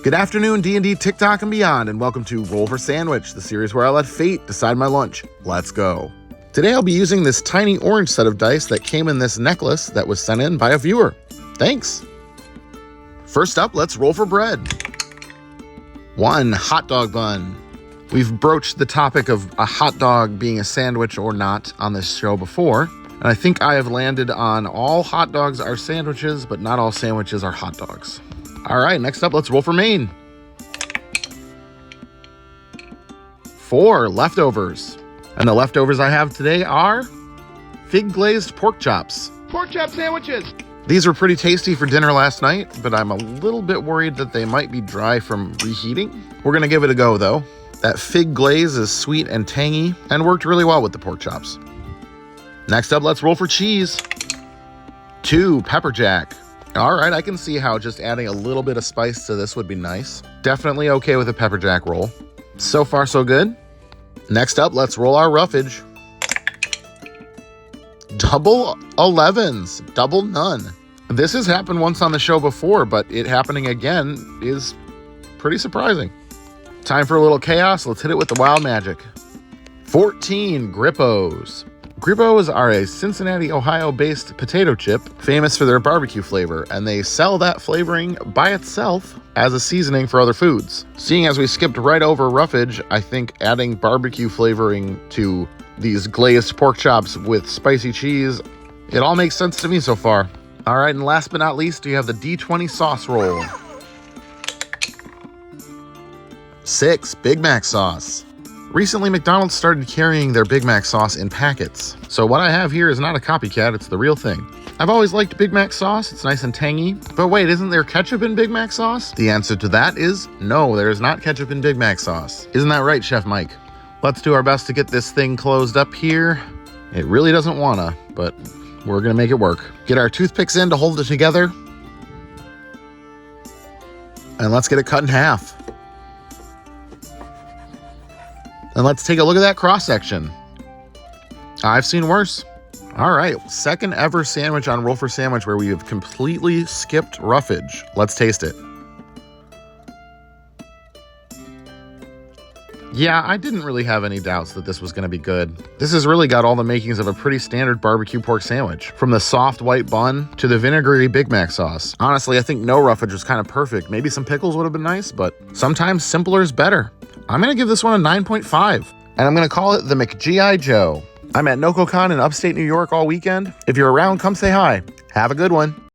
Good afternoon, D&D, TikTok, and beyond, and welcome to Roll for Sandwich, the series where I let fate decide my lunch. Let's go. Today I'll be using this tiny orange set of dice that came in this necklace that was sent in by a viewer. Thanks. First up, let's roll for bread. 1 hot dog bun. We've broached the topic of a hot dog being a sandwich or not on this show before, and I think I have landed on all hot dogs are sandwiches, but not all sandwiches are hot dogs. All right, next up, let's roll for main. 4 leftovers. And the leftovers I have today are fig glazed pork chops. Pork chop sandwiches! These were pretty tasty for dinner last night, but I'm a little bit worried that they might be dry from reheating. We're gonna give it a go though. That fig glaze is sweet and tangy and worked really well with the pork chops. Next up, let's roll for cheese. 2 pepper jack. All right, I can see how just adding a little bit of spice to this would be nice. Definitely okay with a pepper jack roll. So far, so good. Next up, let's roll our roughage. Double 11s, double none. This has happened once on the show before, but it happening again is pretty surprising. Time for a little chaos. Let's hit it with the wild magic. 14 Grippos. Grippos are a Cincinnati, Ohio-based potato chip famous for their barbecue flavor, and they sell that flavoring by itself as a seasoning for other foods. Seeing as we skipped right over roughage, I think adding barbecue flavoring to these glazed pork chops with spicy cheese, it all makes sense to me so far. All right, and last but not least, you have the D20 sauce roll. 6 Big Mac sauce. Recently, McDonald's started carrying their Big Mac sauce in packets. So what I have here is not a copycat, it's the real thing. I've always liked Big Mac sauce, it's nice and tangy. But wait, isn't there ketchup in Big Mac sauce? The answer to that is no, there is not ketchup in Big Mac sauce. Isn't that right, Chef Mike? Let's do our best to get this thing closed up here. It really doesn't wanna, but we're gonna make it work. Get our toothpicks in to hold it together. And let's get it cut in half. And let's take a look at that cross-section. I've seen worse. All right, second ever sandwich on Roll for Sandwich where we have completely skipped roughage. Let's taste it. Yeah, I didn't really have any doubts that this was gonna be good. This has really got all the makings of a pretty standard barbecue pork sandwich. From the soft white bun to the vinegary Big Mac sauce. Honestly, I think no roughage was kind of perfect. Maybe some pickles would have been nice, but sometimes simpler is better. I'm gonna give this one a 9.5, and I'm gonna call it the McGI Joe. I'm at NocoCon in upstate New York all weekend. If you're around, come say hi. Have a good one.